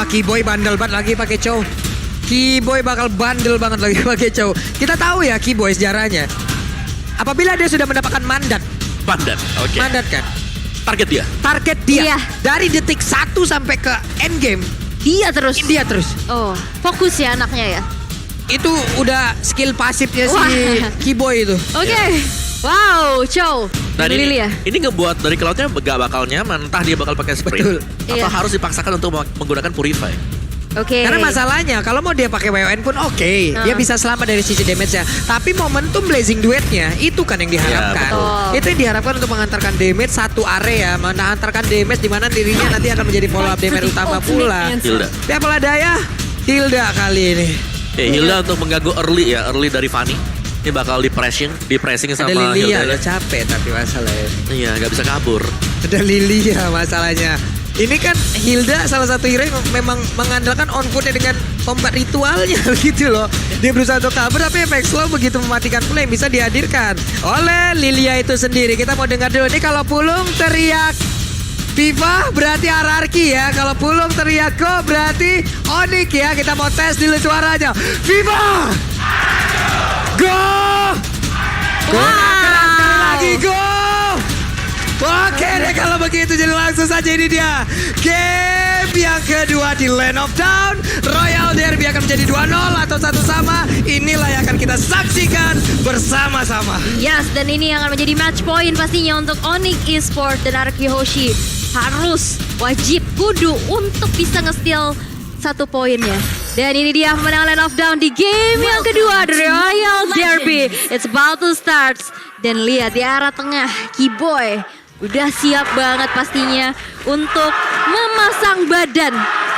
Wah, Keyboy bandel banget lagi pakai Chow. Keyboy bakal bandel banget lagi pakai Chow. Kita tahu ya Keyboy sejarahnya. Apabila dia sudah mendapatkan mandat. Oke. Mandat kan? Target dia. Target dia. Iya. Dari detik 1 sampai ke end game. Dia terus. Dia terus. Oh, fokus ya anaknya ya. Itu udah skill pasifnya si Wah. Keyboy itu. Oke. Wow, Chow. Dan Lili ya. ini ngebuat dari cloudnya gak bakal nyaman. Entah dia bakal pakai sprint. Betul. Atau Iya. harus dipaksakan untuk menggunakan purify. Oke. Karena masalahnya kalau mau dia pakai WON pun oke, dia bisa selamat dari sisi damage-nya. Tapi momentum Blazing Duet-nya itu kan yang diharapkan. Ya, betul. Itu yang diharapkan untuk mengantarkan damage satu area, mengantarkan damage di mana dirinya nanti akan menjadi follow up damage utama pula. Hilda. Tapi apalah daya, Hilda kali ini. Hilda untuk mengganggu early dari Fanny. Ini bakal di pressing sama Ada Lilia, Hilda. lo capek tapi masalahnya. Iya, gak bisa kabur. Ada Lilia masalahnya. Ini kan Hilda salah satu hero yang memang mengandalkan on footnya dengan combat ritualnya gitu loh. Dia berusaha untuk kabur tapi efek slow begitu mematikan flame bisa dihadirkan oleh Lilia itu sendiri. Kita mau dengar dulu nih kalau Pulung teriak Viva berarti hierarki ya. Kalau Pulung teriak Go berarti Onyx ya. Kita mau tes dulu suaranya. Viva! Go! Sekali lagi Go! Oke deh kalau begitu jadi langsung saja ini dia game yang kedua di Land of Dawn. Royal Derby akan menjadi 2-0 atau 1 sama. Inilah yang akan kita saksikan bersama-sama. Yes, dan ini yang akan menjadi match point pastinya untuk Onyx Esports dan Arki Hoshi. Harus, wajib, kudu untuk bisa nge-steal 1 poinnya. Dan ini dia pemenang Land of Dawn di game yang kedua, The Royal Derby. It's about to start. Dan lihat di arah tengah, Keyboy udah siap banget pastinya untuk memasang badan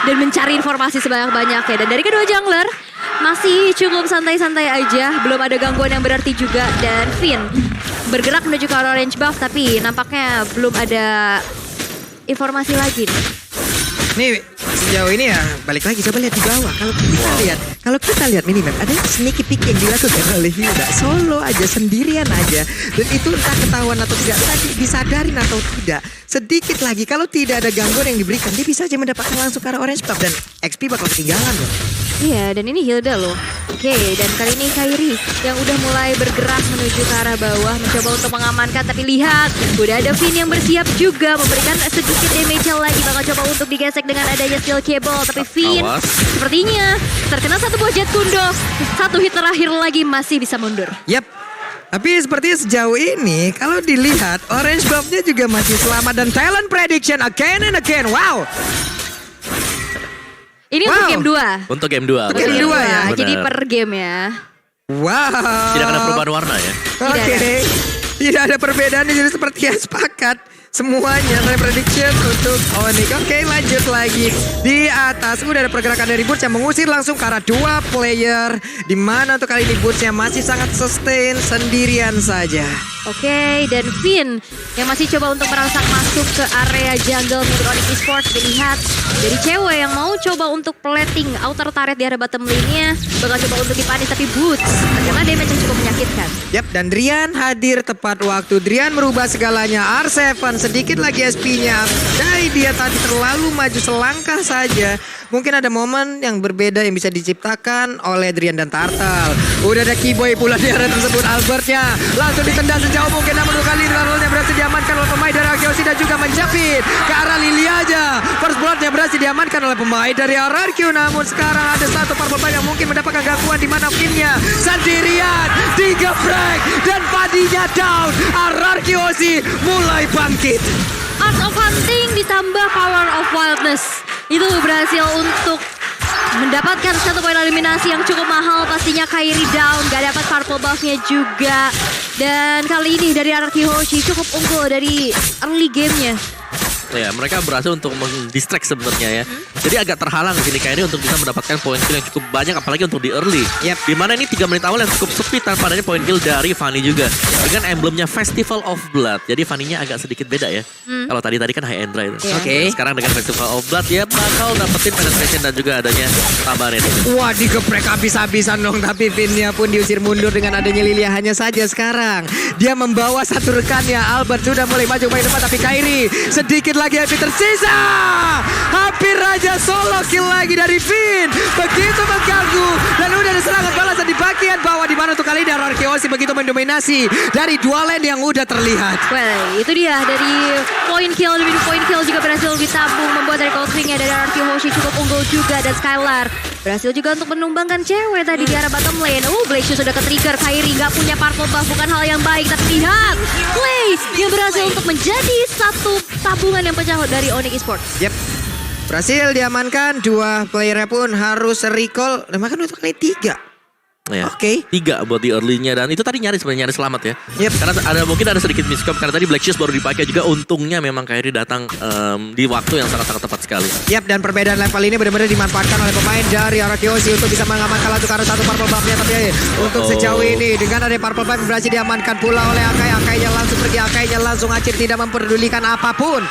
dan mencari informasi sebanyak-banyaknya. Dan dari kedua jungler masih cukup santai-santai aja, belum ada gangguan yang berarti juga. Dan Finn bergerak menuju ke orange buff tapi nampaknya belum ada informasi lagi nih. Nih sejauh ini ya balik lagi coba lihat di bawah. Kalau kita lihat minimap ada sneaky peek yang dilakukan oleh Hilda solo aja sendirian aja dan itu entah ketahuan atau tidak tadi disadarin atau tidak. Sedikit lagi kalau tidak ada gangguan yang diberikan dia bisa aja mendapatkan langsung ke arah orange buff dan XP bakal ketinggalan loh. Iya, dan ini Hilda loh. Oke, dan kali ini Kairi yang udah mulai bergerak menuju ke arah bawah mencoba untuk mengamankan, tapi lihat udah ada Finn yang bersiap juga memberikan sedikit damage lagi, bakal coba untuk digesek dengan adanya steel cable, tapi Finn sepertinya terkena satu buah jet kundo. 1 hit terakhir lagi masih bisa mundur. Yap. Tapi sepertinya sejauh ini kalau dilihat orange buff-nya juga masih selamat dan talent prediction again and again. Wow. Ini untuk game 2. Untuk game 2. Untuk game 2 ya. Jadi per game ya. Wow. Tidak ada perubahan warna ya. Oke. Tidak ada perbedaan jadi seperti yang sepakat. Semuanya prediction untuk Onyx. Oke, lanjut lagi. Di atas udah ada pergerakan dari Burst yang mengusir langsung ke arah 2 player. Di mana untuk kali ini Burstnya masih sangat sustain sendirian saja. Oke, dan Finn yang masih coba untuk merangsang masuk ke area jungle milik Onyx Esports. Dilihat dari cewek yang mau coba untuk plating outer turret di area bottom lane-nya. Bakal coba untuk dipanis tapi Boots karena damage yang cukup menyakitkan. Yap, dan Drian hadir tepat waktu. Drian merubah segalanya. R7 sedikit lagi SP-nya. Dari dia tadi terlalu maju selangkah saja. Mungkin ada momen yang berbeda yang bisa diciptakan oleh Drian dan Turtle. Udah ada Keyboy pula di area tersebut. Albertnya langsung ditendang sejauh mungkin. Namun 2 kali Rolnya berhasil diamankan oleh pemain dari RRQ dan juga menjepit ke arah Lily aja. First bloodnya berhasil diamankan oleh pemain dari RRQ. Namun sekarang ada satu purple buff yang mungkin mendapatkan gangguan di mana Finn-nya sendirian digeprek dan padinya down. RRQ mulai bangkit. Art of Hunting ditambah Power of Wildness. Itu berhasil untuk mendapatkan 1 poin eliminasi yang cukup mahal. Pastinya Kairi down, gak dapat purple buff-nya juga. Dan kali ini dari Arki Hoshi cukup unggul dari early game-nya. Ya, mereka berhasil untuk mendistract sebenarnya ya. Jadi agak terhalang di sini Kairi untuk bisa mendapatkan poin kill yang cukup banyak apalagi untuk di early. Dimana ini 3 menit awal yang cukup sepi tanpa adanya poin kill dari Fanny juga. Dengan emblemnya Festival of Blood. Jadi Fanny-nya agak sedikit beda ya. Kalau tadi kan high end itu. Oke. Sekarang dengan Festival of Blood ya bakal dapetin penetration dan juga adanya tambahan ini. Wah, digeprek habis-habisan dong. Tapi Finn-nya pun diusir mundur dengan adanya Lilia. Hanya saja sekarang dia membawa satu rekannya. Albert sudah mulai maju ke depan tapi Kairi sedikit lagi HP tersisa. Hampir aja solo kill lagi dari Finn. Begitu mengganggu. Dan udah ada serangan balasan di bagian bawah. Di mana untuk kali ini RRQ Hoshi begitu mendominasi dari dua lane yang udah terlihat. Well, itu dia dari point kill demi point kill juga berhasil ditabung, membuat dari Coldstringnya dari RRQ Hoshi cukup unggul juga, dan Skylar berhasil juga untuk menumbangkan cewek tadi di arah bottom lane. Glacier sudah ke-trigger, Kairi nggak punya purple buff, bukan hal yang baik, tapi lihat Clay yang berhasil untuk menjadi satu tabungan yang pecah dari Onyx Esports. Yep. Berhasil diamankan, dua playernya pun harus recall. Dan bahkan untuk kali 3. Ya, Oke. 3 buat di early-nya, dan itu tadi nyaris selamat ya. Yep. Karena mungkin ada sedikit miscom karena tadi Black Shoes baru dipakai juga, untungnya memang Kairi datang di waktu yang sangat-sangat tepat sekali. Yap, dan perbedaan level ini benar-benar dimanfaatkan oleh pemain dari RRQ Hoshi untuk bisa mengamankan laju karena satu purple buff-nya. Tapi untuk sejauh ini dengan ada purple buff berhasil diamankan pula oleh Akai. Akainya langsung pergi, Akainya langsung acir, tidak memperdulikan apapun.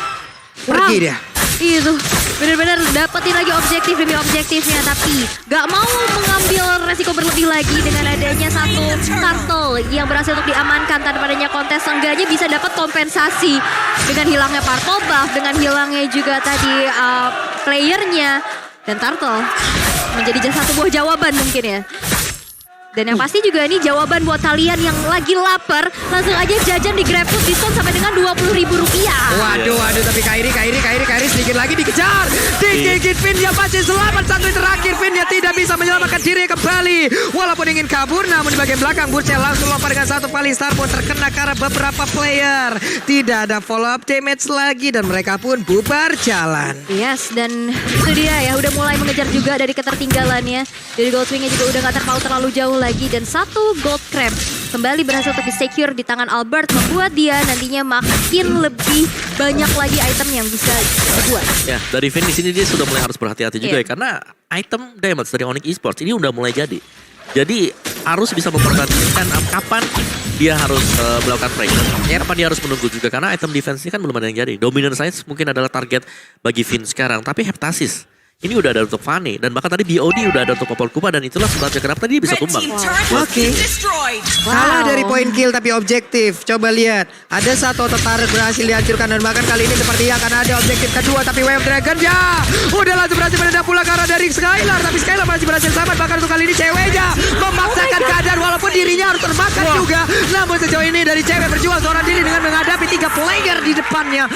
Pergi dia. Itu benar-benar dapetin lagi objektif demi objektifnya, tapi gak mau mengambil resiko berlebih lagi dengan adanya satu turtle yang berhasil untuk diamankan tanpa adanya kontes. Seenggaknya bisa dapat kompensasi dengan hilangnya purple buff, dengan hilangnya juga tadi playernya, dan turtle menjadi satu buah jawaban mungkin ya. Dan yang pasti juga ini jawaban buat kalian yang lagi lapar, langsung aja jajan di GrabFood diskon sampai dengan Rp20.000. Waduh, tapi Kairi sedikit lagi dikejar. Digigit Finn, dia pasti selamat. Satu terakhir, Finn dia tidak bisa menyelamatkan diri kembali. Walaupun ingin kabur, namun di bagian belakang Burcel langsung lompat dengan satu paling star pun terkena karena beberapa player. Tidak ada follow up damage lagi dan mereka pun bubar jalan. Yes, dan itu dia ya, udah mulai mengejar juga dari ketertinggalannya. Dari Goldwing-nya juga udah gak terpaut terlalu jauh lagi, dan satu gold crab kembali berhasil untuk di-secure di tangan Albert, membuat dia nantinya makin lebih banyak lagi item yang bisa dibuat. Ya, dari Finn di sini dia sudah mulai harus berhati-hati juga ya, karena item damage dari Onyx Esports ini udah mulai jadi. Jadi harus bisa memperhatikan kapan dia harus melakukan pressure, kapan dia harus menunggu juga, karena item defense ini kan belum ada yang jadi. Dominant Science mungkin adalah target bagi Finn sekarang, tapi Heptasis ini udah ada untuk Fanny, dan bahkan tadi BOD udah ada untuk Popol Kupa, dan itulah sebabnya kenapa tadi dia bisa tumbang. Oke. Kalah dari point kill tapi objektif. Coba lihat, ada satu tertarik berhasil dihancurkan, dan bahkan kali ini sepertinya akan ada objektif kedua, tapi Wave Dragon ya udah langsung berhasil menendang pula karena dari Skylar, tapi Skylar masih berhasil selamat. Bahkan untuk kali ini ceweknya memaksakan keadaan walaupun dirinya harus termakan juga. Namun sejauh ini dari cewek berjuang seorang diri dengan menghadapi 3 player di depannya.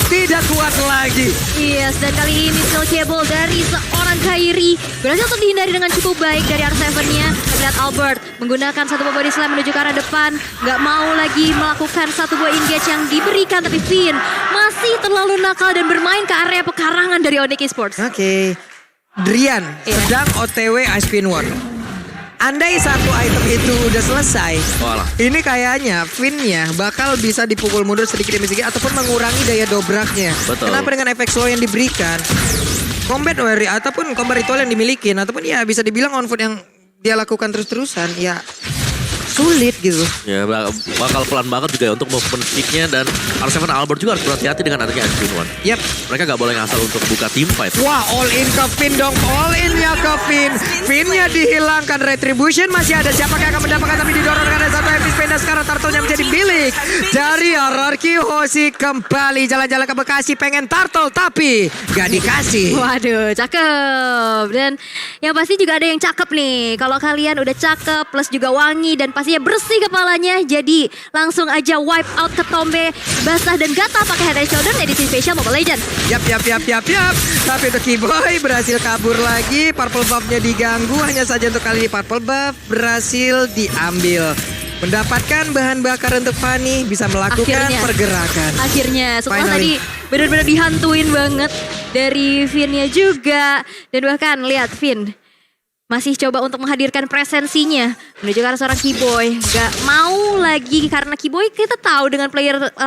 Tidak kuat lagi. Yes, dan kali ini skill cable dari seorang Kairi berhasil untuk dihindari dengan cukup baik dari R7-nya. Lihat Albert menggunakan satu body slam menuju ke arah depan. Gak mau lagi melakukan satu buah engage yang diberikan, tapi Finn masih terlalu nakal dan bermain ke area pekarangan dari Onyx Esports. Oke. Drian sedang OTW Ice Queen War. Andai satu item itu udah selesai, ini kayaknya Finn-nya bakal bisa dipukul mundur sedikit demi sedikit ataupun mengurangi daya dobraknya. Betul. Kenapa dengan efek slow yang diberikan, combat warrior ataupun combat ritual yang dimiliki, ataupun ya bisa dibilang on foot yang dia lakukan terus-terusan, ya sulit gitu. Ya bakal pelan banget juga ya untuk movement speed-nya, dan R7 Albert juga harus berhati-hati dengan adanya Ice Queen One. Yap. Mereka gak boleh ngasal untuk buka team fight. Wah, all in ke Finn dong, all in-nya ke Finn. Finn-nya dihilangkan, Retribution masih ada, siapa yang akan mendapatkan, tapi didorong dengan satu MP spin, dan sekarang turtle-nya menjadi milik dari RRQ Hoshi. Kembali jalan-jalan ke Bekasi pengen turtle tapi gak dikasih. Waduh, cakep. Dan yang pasti juga ada yang cakep nih. Kalau kalian udah cakep plus juga wangi dan pastinya bersih kepalanya, jadi langsung aja wipe out ke Tombe basah dan gatal pakai Head and Shoulder edisi spesial Mobile Legends. Yap. Tapi untuk Keyboy berhasil kabur lagi. Purple buff-nya diganggu. Hanya saja untuk kali ini purple buff berhasil diambil. Mendapatkan bahan bakar untuk Fanny, bisa melakukan pergerakan. Akhirnya setelah tadi benar-benar dihantuin banget dari Finn-nya juga. Dan bahkan lihat Finn masih coba untuk menghadirkan presensinya menuju ke arah seorang Keyboy. Gak mau lagi karena Keyboy kita tahu dengan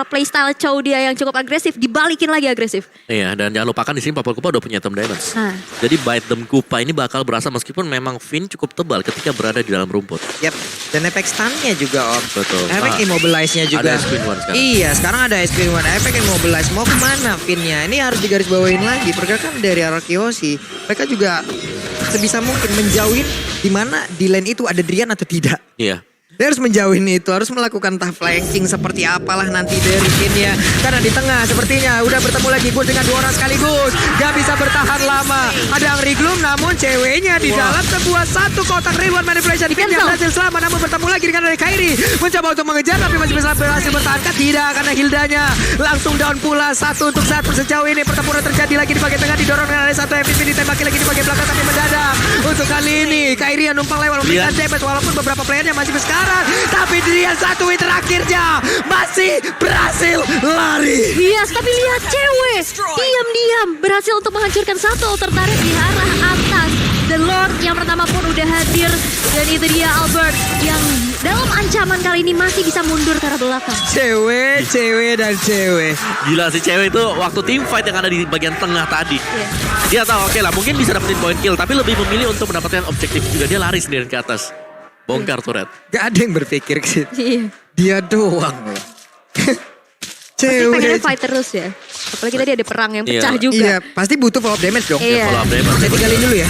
playstyle Chow dia yang cukup agresif, dibalikin lagi agresif. Iya, dan jangan lupakan di sini Popol Kupa udah punya item damage. Jadi bite them Kupa ini bakal berasa meskipun memang Finn cukup tebal ketika berada di dalam rumput. Yap, dan efek stun-nya juga Om. Betul. Efek immobilize-nya juga. Ada Ice Queen One sekarang. Iya, sekarang ada Ice Queen One. Efek immobilize mau kemana Finn-nya? Ini harus digarisbawahin lagi. Pergerakan dari RRQ Hoshi, mereka juga sebisa mungkin menjauhin di mana di lane itu ada Drian atau tidak. Iya. Dia harus menjauhin itu, harus melakukan tough flanking seperti apalah nanti dari Kenya. Karena di tengah sepertinya udah bertemu lagi Gun dengan 2 orang sekaligus. Gak bisa bertahan lama. Ada Angry Gloom namun ceweknya di dalam sebuah satu kotak reward manipulation. Kenya berhasil selamat namun bertemu lagi dengan dari Kairi. Mencoba untuk mengejar tapi masih bisa berhasil bertahankan. Tidak, karena Hildanya langsung down pula. 1 untuk 1 sejauh ini. Pertempuran terjadi lagi di bagian tengah. Didorong dengan ada satu MVP ditembaki lagi di bagian belakang tapi mendadak. Untuk kali ini Kairi yang numpang lewat memberikan damage walaupun beberapa playernya masih sekarang. Tapi dia satu hit terakhirnya masih berhasil lari. Yes, tapi lihat cewek diam-diam berhasil untuk menghancurkan satu altar turret di arah atas. The Lord yang pertama pun udah hadir. Dan itu dia Albert yang dalam ancaman kali ini masih bisa mundur ke arah belakang. Cewek dan cewek. Gila sih cewek itu waktu team fight yang ada di bagian tengah tadi. Dia tahu oke lah mungkin bisa dapetin point kill. Tapi lebih memilih untuk mendapatkan objektif juga. Dia lari sendirian ke atas. Bongkar turret. Gak ada yang berpikir ke situ. Iya. Dia doang loh. Pasti pengennya fight terus ya. Apalagi tadi ada perang yang pecah juga. Iya, pasti butuh follow up damage dong. Iya. Follow up damage. Saya tinggalin dulu ya.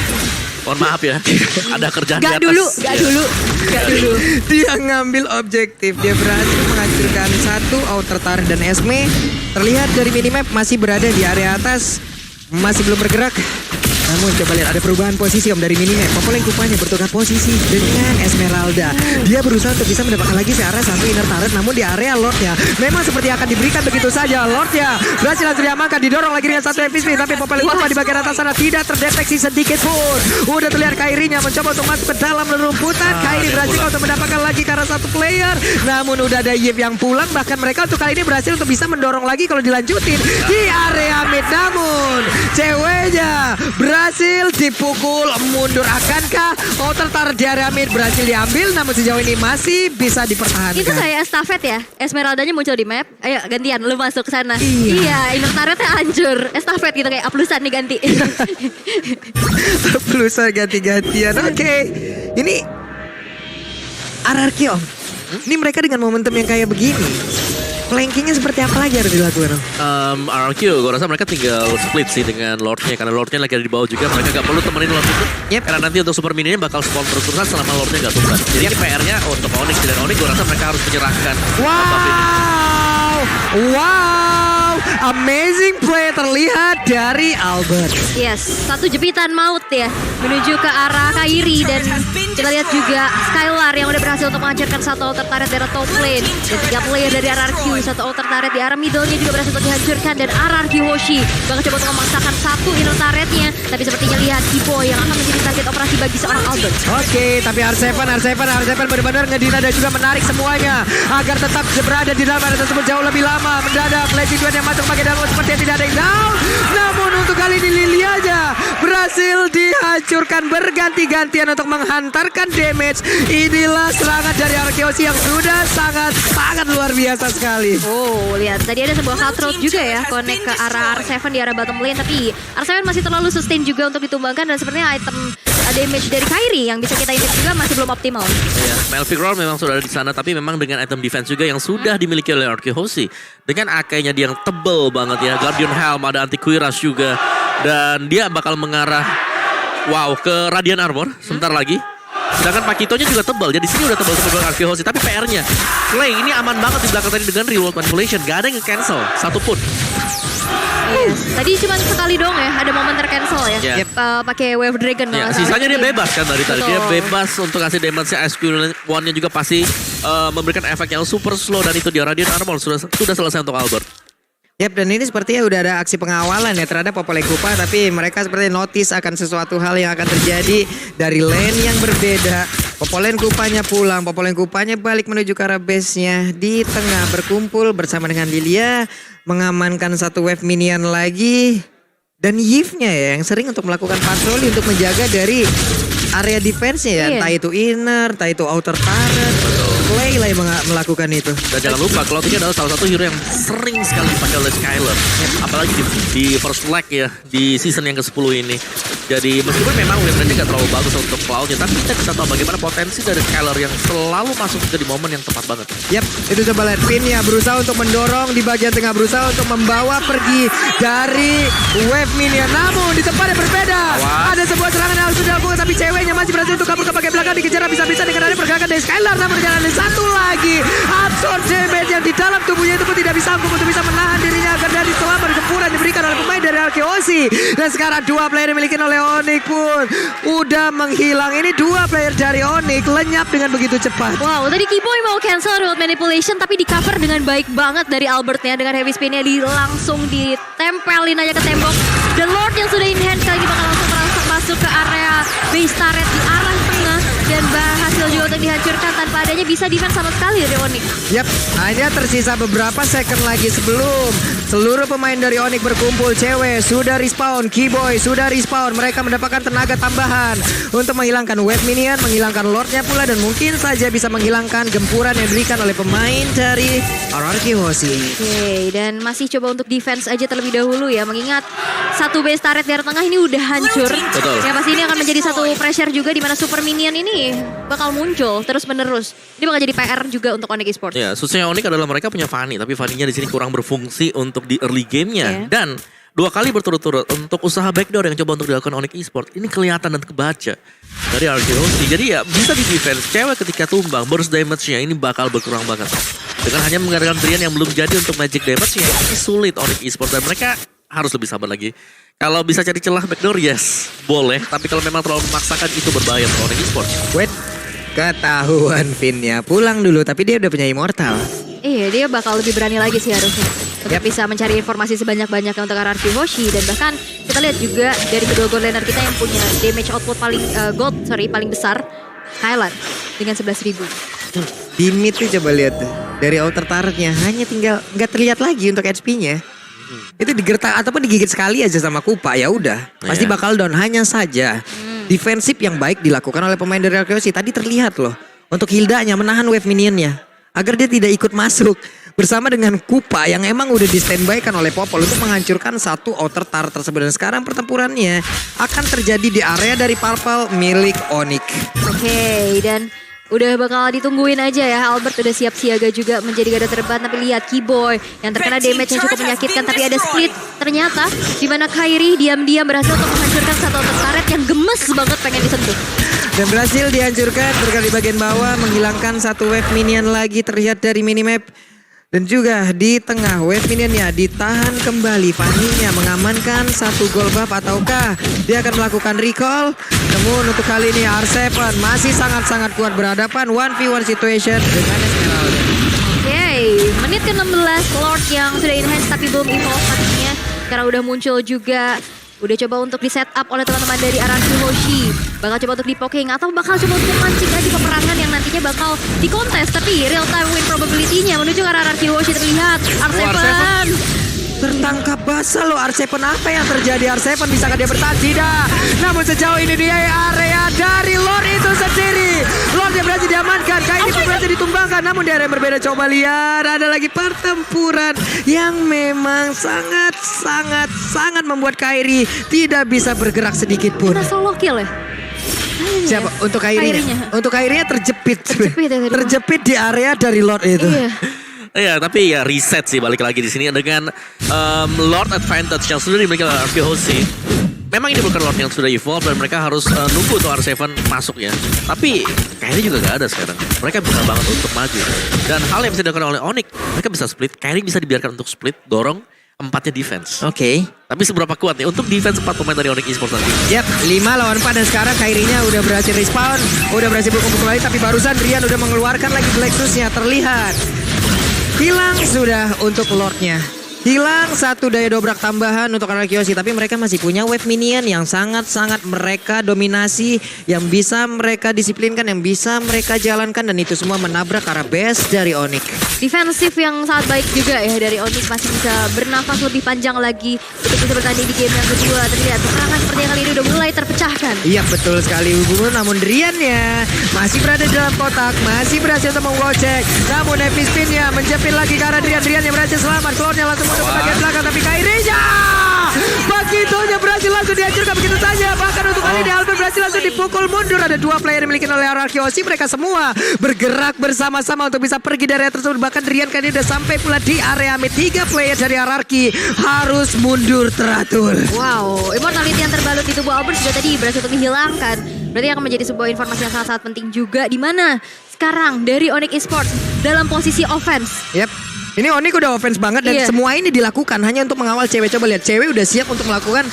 Mohon maaf ya. Ada kerjaan di Gak atas. dulu. Dia ngambil objektif. Dia berhasil menghancurkan satu outer turret dan Esme. Terlihat dari minimap masih berada di area atas. Masih belum bergerak. Namun coba lihat ada perubahan posisi dari minimap. Popoleng kupanya bertukar posisi dengan Esmeralda. Dia berusaha untuk bisa mendapatkan lagi searah satu inner turret. Namun di area Lordnya memang seperti akan diberikan begitu saja. Lordnya berhasil langsung diamankan. Didorong lagi dengan satu MVP. Tapi Popoleng kupa di bagian atas sana tidak terdeteksi sedikit pun. Udah terlihat Kairinya mencoba untuk masuk ke dalam rumputan. Kairi berhasil untuk mendapatkan lagi karena satu player. Namun udah ada Yip yang pulang. Bahkan mereka untuk kali ini berhasil untuk bisa mendorong lagi kalau dilanjutin di area mid. Namun ceweknya berhasil dipukul mundur. Akankah outer turret di area mid berhasil diambil? Namun sejauh ini masih bisa dipertahankan. Itu kayak estafet ya. Esmeraldanya muncul di map. Ayo gantian lu masuk ke sana. Iya. Iya, inner turretnya hancur. Estafet gitu kayak aplusan nih ganti. Pelusa ganti-gantian. Oke. Ini RRQ Om. Ini mereka dengan momentum yang kayak begini. Flankingnya seperti apa lagi harus dilakukan Om? RRQ, gue rasa mereka tinggal split sih dengan Lordnya. Karena Lordnya lagi ada di bawah juga. Mereka gak perlu temenin Lord itu. Karena nanti untuk super mininya bakal spawn terus-terusan selama Lordnya gak tumbas. Jadi ini PR-nya untuk Onyx. Dan Onyx gue rasa mereka harus menyerahkan. Wow, amazing play terlihat dari Albert. Yes, satu jepitan maut ya menuju ke arah Kairi dan kita lihat juga Skylar yang udah berhasil untuk menghancurkan satu altar turret dari top lane dan 3 player dari RRQ, satu altar turret di arah middle-nya juga berhasil untuk dihancurkan dan RRQ Hoshi bakal coba untuk memaksakan satu inner turret-nya tapi sepertinya lihat Kipo yang akan menjadi target operasi bagi seorang Albert. Oke, tapi R7 benar-benar ngedina dan juga menarik semuanya agar tetap berada di dalam area tersebut jauh lebih lama. Mendadak Blazing Duet yang masuk bagian dalam sepertinya tidak ada yang down. Namun untuk kali ini Lily aja berhasil dihancurkan berganti-gantian untuk menghantarkan damage. Inilah serangan dari Arkeosi yang sudah sangat luar biasa sekali. Oh, lihat tadi ada sebuah hard road juga ya connect ke arah R7 di arah bottom lane tapi R7 masih terlalu sustain juga untuk ditumbangkan dan sepertinya item damage dari Kairi yang bisa kita intip juga masih belum optimal. Iya, Melvin Roll memang sudah ada di sana tapi memang dengan item defense juga yang sudah dimiliki oleh RRQ Hoshi. Dengan AK-nya dia yang tebel banget ya, Guardian Helm, ada anti Quiras juga dan dia bakal mengarah ke Radiant Armor sebentar lagi. Sedangkan Pakitonya juga tebal, jadi sini udah tebal RRQ Hoshi. Tapi PR-nya, Clay ini aman banget di belakang tadi dengan reward manipulation, gak ada yang cancel satupun. Yes. Tadi cuma sekali dong ya, ada momen tercancel ya. Yep. Pakai Wave Dragon. Ya, sisanya dia bebas kan tadi. Dia bebas untuk kasih damage SQ1-nya juga pasti memberikan efek yang super slow dan itu dia Radiant Armor sudah selesai untuk Albert. Yap, dan ini sepertinya udah ada aksi pengawalan ya terhadap Popoleng Kupa, tapi mereka seperti notice akan sesuatu hal yang akan terjadi dari lane yang berbeda. Popoleng Kupanya pulang, Popoleng Kupanya balik menuju ke arah base-nya di tengah berkumpul bersama dengan Lilia, mengamankan satu wave minion lagi dan Yves-nya ya yang sering untuk melakukan patroli untuk menjaga dari area defense-nya ya, entah itu inner, entah itu outer turret. Clay lah yang melakukan itu. Dan jangan lupa, Cloud ini adalah salah satu hero yang sering sekali dipakai oleh Skylar. Apalagi di first leg ya, di season yang ke-10 ini. Jadi meskipun memang win rate gak terlalu bagus untuk Cloud-nya, tapi kita bisa tahu bagaimana potensi dari Skylar yang selalu masuk juga di momen yang tepat banget. Yap, itu coba lihat Pin ya berusaha untuk mendorong di bagian tengah, berusaha untuk membawa pergi dari wave minion. Namun di tempat yang berbeda, ada sebuah serangan yang sudah dilakukan, tapi ceweknya masih berhasil untuk kabur ke bagian belakang, dikejar habis-habisan dengan ada pergerakan dari Skylar. Namun jalan satu lagi, absorb damage yang di dalam tubuhnya itu pun tidak bisa sanggup untuk bisa menahan dirinya agar dari selama gempuran diberikan oleh pemain dari Arkeoshi. Dan sekarang dua player dimiliki oleh Onyx pun udah menghilang. Ini dua player dari Onyx lenyap dengan begitu cepat. Wow, tadi Kiboy mau cancel road manipulation tapi di cover dengan baik banget dari Albertnya dengan heavy spinnya langsung ditempelin aja ke tembok. The Lord yang sudah in hand kali ini bakal langsung merangsak masuk ke area base turret di arah tengah dan berhasil juga untuk dihancurkan tanpa adanya bisa defense sama sekali dari Onyx. Yap, hanya tersisa beberapa second lagi sebelum seluruh pemain dari Onyx berkumpul. Cewek sudah respawn, Kiboy sudah respawn. Mereka mendapatkan tenaga tambahan untuk menghilangkan wave minion, menghilangkan Lordnya pula, dan mungkin saja bisa menghilangkan gempuran yang diberikan oleh pemain dari Arkeoshi. Oke, dan masih coba untuk defense aja terlebih dahulu ya, mengingat satu base turret di tengah ini udah hancur. Betul. Ya pasti ini akan menjadi satu pressure juga di mana super minion ini bakal muncul terus menerus. Ini bakal jadi PR juga untuk Onyx Esports. Ya, susahnya Onyx adalah mereka punya Fanny, tapi Fanny-nya di sini kurang berfungsi untuk di early game-nya. Dan 2 kali berturut-turut untuk usaha backdoor yang coba untuk dilakukan Onyx Esports. Ini kelihatan dan kebaca dari Arkeoshi. Jadi ya bisa di defense. Cewek ketika tumbang, burst damage-nya ini bakal berkurang banget. Dengan hanya menggunakan Brian yang belum jadi untuk magic damage-nya, ini sulit Onyx Esports. Dan mereka harus lebih sabar lagi. Kalau bisa cari celah backdoor, yes, boleh. Tapi kalau memang terlalu memaksakan, itu berbahaya untuk Onyx Esports. Wait, ketahuan Vinnya pulang dulu, tapi dia udah punya immortal. Iya, dia bakal lebih berani lagi sih harusnya. Untuk bisa mencari informasi sebanyak-banyaknya untuk Arkeoshi. Dan bahkan kita lihat juga dari kedua gold laner kita yang punya damage output paling besar, Skylar dengan 11.000. Di mid tuh coba lihat tuh. Dari outer turretnya hanya tinggal nggak terlihat lagi untuk HP-nya. Itu digertak ataupun digigit sekali aja sama Kupa, ya udah pasti bakal down. Hanya saja defensif yang baik dilakukan oleh pemain dari Arkeoshi. Tadi terlihat loh untuk Hildanya menahan wave minionnya agar dia tidak ikut masuk bersama dengan Kupa yang emang udah di standby kan oleh Popol untuk menghancurkan satu outer turret tersebut. Dan sekarang pertempurannya akan terjadi di area dari Purple milik Onyx. Oke, dan udah bakal ditungguin aja ya. Albert udah siap siaga juga menjadi garda terdepan. Tapi lihat Kiboy yang terkena damage yang cukup menyakitkan. Tapi ada split ternyata di mana Kairi diam-diam berhasil untuk menghancurkan satu outer turret yang gemes banget pengen disentuh. Dan berhasil dihancurkan berkali bagian bawah, menghilangkan satu wave minion lagi terlihat dari minimap. Dan juga di tengah wave minionnya ditahan kembali. Fanny-nya mengamankan satu gold buff, ataukah dia akan melakukan recall? Namun untuk kali ini R7 masih sangat-sangat kuat berhadapan 1v1 situation dengan Esmeralda. Oke, menit ke-16 Lord yang sudah enhance tapi belum evolve pastinya. Sekarang udah muncul juga. Udah coba untuk di setup oleh teman-teman dari Arkeoshi. Bakal coba untuk di-poking atau bakal coba untuk mancing aja peperangan yang nantinya bakal dikontes. Tapi real time win probability-nya menuju ke arah Arkeoshi. Terlihat R7 tertangkap basah loh R7. Apa yang terjadi R7? Bisakah dia bertahan? Tidak. Namun sejauh ini dia area dari Lord itu sendiri. Lord yang berhasil diamankan. Kairi pun berhasil ditumbangkan. Namun di area yang berbeda, coba lihat. Ada lagi pertempuran yang memang sangat membuat Kairi tidak bisa bergerak sedikit pun. Kita solo kill ya? Siapa? Untuk Kairinya? Untuk Kairinya terjepit. Terjepit di area dari Lord itu. Iya. Iya, tapi ya reset sih balik lagi di sini dengan Lord Advantage yang sudah dimiliki oleh Arkeoshi. Memang ini bukan Lord yang sudah evolve dan mereka harus nunggu tuh R7 masuk ya. Tapi Kairi juga gak ada sekarang. Mereka bisa banget untuk maju. Dan hal yang bisa dilakukan oleh Onyx, mereka bisa split. Kairi bisa dibiarkan untuk split, dorong empatnya defense. Oke. Tapi seberapa kuat nih untuk defense 4 pemain dari Onyx Esports nanti? Yap, 5 lawan 4 dan sekarang Kairinya udah berhasil respawn, udah berhasil berkumpul kembali, tapi barusan Rian udah mengeluarkan lagi Plexus-nya. Terlihat hilang sudah untuk Lordnya. Hilang satu daya dobrak tambahan untuk Arkeoshi, tapi mereka masih punya wave minion yang sangat-sangat mereka dominasi, yang bisa mereka disiplinkan, yang bisa mereka jalankan, dan itu semua menabrak arah base dari Onyx. Defensif yang sangat baik juga ya dari Onyx, masih bisa bernafas lebih panjang lagi untuk bisa bertanding di game yang kedua. Terlihat serangan seperti yang kali ini udah mulai terpecahkan. Iya betul sekali hubungan, namun Drian-nya masih berada di dalam kotak, masih berhasil untuk menggocek. Namun Heavy Spin-nya menjepit lagi ke arah Drian. Drian yang berhasil selamat, keluarnya langsung ke bagian belakang, tapi Kairinya begitunya berhasil langsung dihancurkan begitu saja. Bahkan untuk kali ini Albert berhasil masih langsung dipukul mundur. Ada 2 player yang dimiliki oleh Hierarchy Hoshi. Mereka semua bergerak bersama-sama untuk bisa pergi dari area tersebut. Bahkan Drian kali ini udah sampai pula di area mid. 3 player dari Hierarchy harus mundur teratur. Wow, immortality yang terbalut di tubuh Albert sudah tadi berhasil untuk dihilangkan. Berarti akan menjadi sebuah informasi yang sangat-sangat penting juga. Di mana sekarang dari Onyx Esports dalam posisi offense. Yap. Ini Onyx udah offense banget dan semua ini dilakukan hanya untuk mengawal cewek. Coba lihat, cewek udah siap untuk melakukan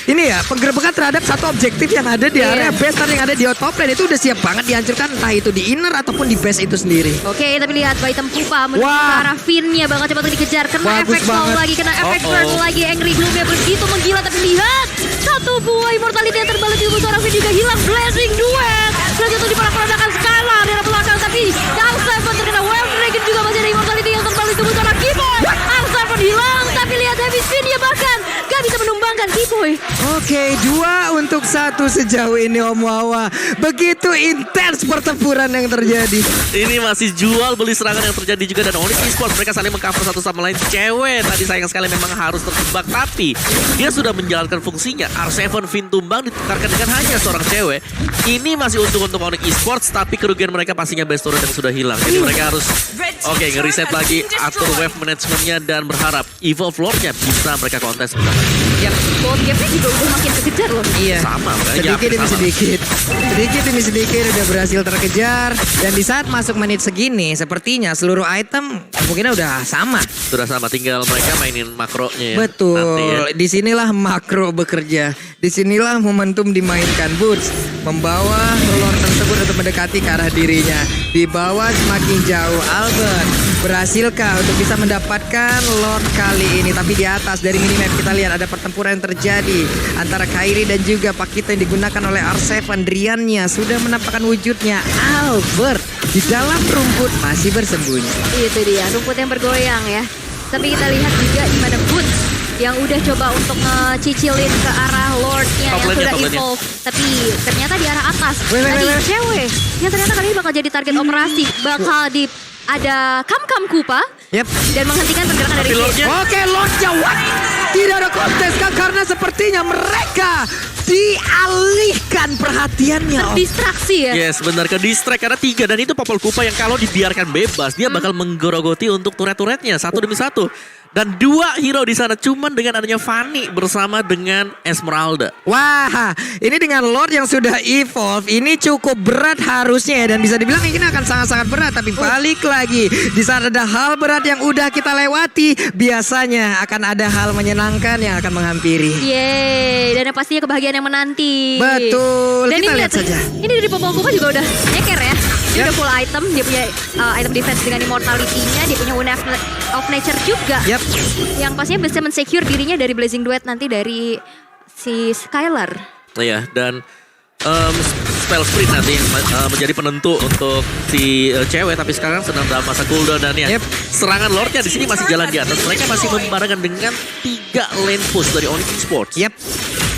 ini ya, penggerbekan terhadap satu objektif yang ada di area base yang ada di top lane. Itu udah siap banget dihancurkan, entah itu di inner ataupun di base itu sendiri. Oke, tapi lihat Baitem Pupa menuju ke arah Finn-nya bakal cepat dikejar. Kena efek slow lagi, kena efek burn lagi. Angry Gloom-nya begitu menggila, tapi lihat satu buah immortality yang terbalik di tubuh seorang Finn juga hilang. Blazing Duet berhasil untuk diporak-porandakan Skylar dari belakang, tapi Arseven terkena Wave Dragon juga masih ada immortality yang terbalik di tubuh seorang Keyboy. Arseven hilang, tapi lihat Heavy Spin-nya bahkan gak bisa menumbangkan Keyboy. Oke, 2 untuk 1 sejauh ini Om Wawa. Begitu intens pertempuran yang terjadi. Ini masih jual beli serangan yang terjadi juga. Dan Onyx Esports mereka saling mengcover satu sama lain. Cewek tadi sayang sekali memang harus terjebak, tapi dia sudah menjalankan fungsinya. R7 Finn tumbang ditukarkan dengan hanya seorang cewek. Ini masih untung untuk Onyx Esports, tapi kerugian mereka pastinya base turret yang sudah hilang. Jadi mereka harus ngereset lagi, atur wave managementnya dan berharap Evolve Lord-nya bisa mereka kontes sebentar lagi. Bot gap-nya juga udah makin kekejar loh. Iya. Sama, sedikit demi sedikit. Sedikit demi sedikit udah berhasil terkejar. Dan di saat masuk menit segini, sepertinya seluruh item mungkin udah sama. Sudah sama, tinggal mereka mainin makronya ya. Betul. Nanti ya. Disinilah makro bekerja. Disinilah momentum dimainkan. Boots membawa Lord tersebut untuk mendekati ke arah dirinya. Di bawah semakin jauh. Albert berhasilkah untuk bisa mendapatkan Lord kali ini? Tapi di atas dari minimap kita lihat ada pertempuran yang terjadi antara Kairi dan juga Pakito yang digunakan oleh R7. Drian-nya sudah menampakkan wujudnya. Albert di dalam rumput masih bersembunyi. Itu dia, rumput yang bergoyang ya. Tapi kita lihat juga di mana Boots yang udah coba untuk ngecicilin ke arah Lord-nya yang sudah evolve. Tapi ternyata di arah atas. Tadi cewek yang ternyata kali ini bakal jadi target operasi. Bakal di ada Kam Kupa. Dan menghentikan pergerakan dari Lord-nya. Oke, Lord-nya what? Tidak ada kontes kan, karena sepertinya mereka dialihkan perhatiannya. Terdistraksi ya. Yes, benar, ke distract karena 3 dan itu Popol Kupa yang kalau dibiarkan bebas dia bakal menggerogoti untuk turret-turretnya satu demi satu. Dan 2 hero di sana cuman dengan adanya Fanny bersama dengan Esmeralda. Wah, ini dengan Lord yang sudah evolve, ini cukup berat harusnya ya. Dan bisa dibilang ini akan sangat-sangat berat. Tapi balik lagi, di saat ada hal berat yang udah kita lewati, biasanya akan ada hal menyenangkan yang akan menghampiri. Yeay, dan yang pastinya kebahagiaan yang menanti. Betul, dan kita ini lihat saja. Ini dari Popol Kupa juga udah nyeker ya. Dia udah full item, dia punya item defense dengan immortality-nya, dia punya Wind of Nature juga. Yang pastinya bisa men-secure dirinya dari Blazing Duet nanti dari si Skylar. Iya, dan spell sprint nanti yang menjadi penentu untuk si cewek. Tapi sekarang sedang dalam masa cooldown dan ya serangan Lord-nya di sini masih jalan di atas. Mereka masih membarengan dengan 3 lane push dari Onyx Esports.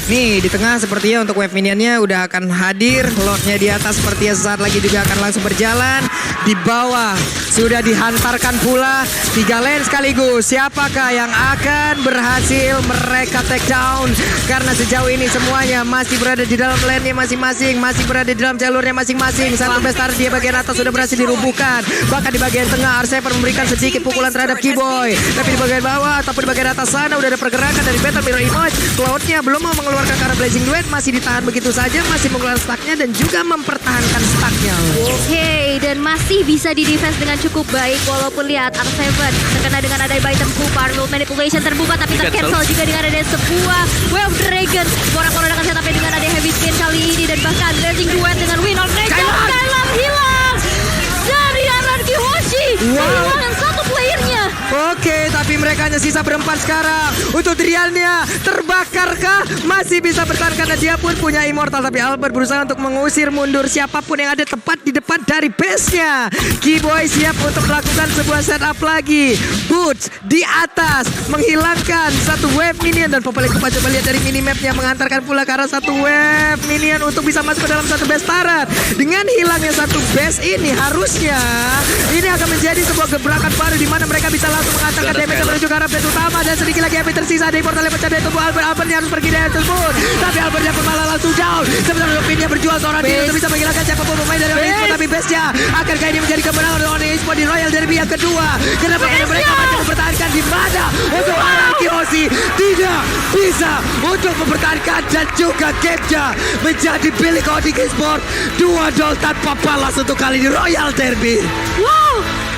Nih di tengah sepertinya untuk wave minionnya udah akan hadir. Lordnya di atas sepertinya sesaat lagi juga akan langsung berjalan. Di bawah sudah dihantarkan pula 3 lane sekaligus. Siapakah yang akan berhasil mereka take down? Karena sejauh ini semuanya masih berada di dalam lane-nya masing-masing. Masih berada di dalam jalurnya masing-masing. Satu besar di bagian atas sudah berhasil dirubuhkan. Bahkan di bagian tengah R7 memberikan sedikit pukulan terhadap Keyboy. Tapi di bagian bawah ataupun di bagian atas sana udah ada pergerakan dari Battle Mirror Image. Cloud-nya belum mau mengeluarkan ke arah Blazing Duet, masih ditahan begitu saja, masih mengeluarkan stacknya dan juga mempertahankan stacknya. Oke, dan masih bisa di-defense dengan cukup baik walaupun lihat R7 terkena dengan ada Baitem Kupa, Root Manipulation terbuka tapi tercancel juga dengan ada sebuah Wave Dragon. Porak-porandakan setupnya dengan ada Heavy Spin kali ini dan bahkan Blazing Duet dengan Wind of Nature. Skylar hilang dari Hierarchy Hoshi. Kehilangan satu playernya. Oke, tapi mereka hanya sisa berempat sekarang. Untuk Drian-nya terbakarkah? Masih bisa bertahan karena dia pun punya immortal. Tapi Albert berusaha untuk mengusir mundur siapapun yang ada tepat di depan dari base-nya. Keyboy siap untuk melakukan sebuah setup lagi. Boots di atas menghilangkan satu wave minion. Dan Popol Kupa coba lihat dari minimapnya menghantarkan pula ke arah satu wave minion untuk bisa masuk ke dalam satu base turret. Dengan hilangnya satu base ini harusnya ini akan menjadi sebuah gebrakan baru di mana mereka bisa langsung menghantarkan damage menuju ke arah update utama dan sedikit lagi HP tersisa dari portal yang pecah dari tubuh Albert. Albert yang harus pergi dari tersebut, tapi Albert yang malah langsung down. Sebenarnya Pinnya berjuang seorang diri untuk bisa menghilangkan siapapun pemain dari Onyx Esports, tapi base-nya akankah ini menjadi kemenangan dari Onyx Esports di Royal Derby yang kedua? Kenapa mereka masih mempertahankan di mana untuk Anarchy Hoshi tidak bisa untuk mempertahankan dan juga game-nya menjadi milik Onyx Esports. 2-0 tanpa balas untuk kali ini Royal Derby. Wow,